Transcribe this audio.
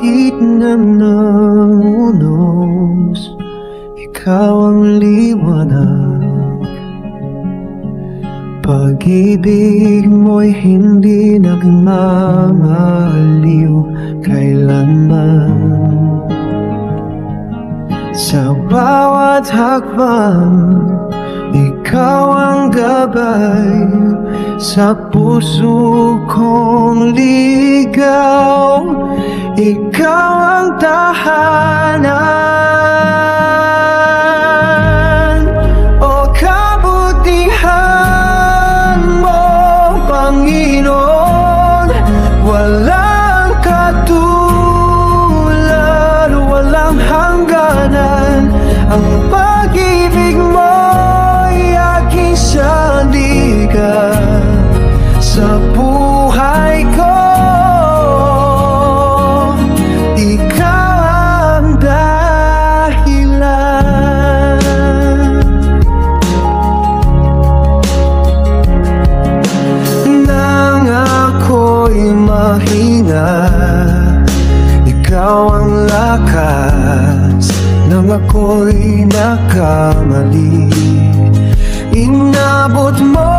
gitna ng unos, ikaw ang liwanag. Pag-ibig mo'y hindi nagmamaliw kailanman. Sa bawat hakbang, ikaw ang gabay. Sa puso kong ligaw, ikaw ang tahanan. O kabutihan mo, Panginoon, walang katulad, walang hangganan. Ang pag-ibig mo'y aking sandigan sa buhay ko. Ikaw ang dahilan. Nang ako'y mahina, ikaw ang lakas. Nang ako'y nakamali, inabot mo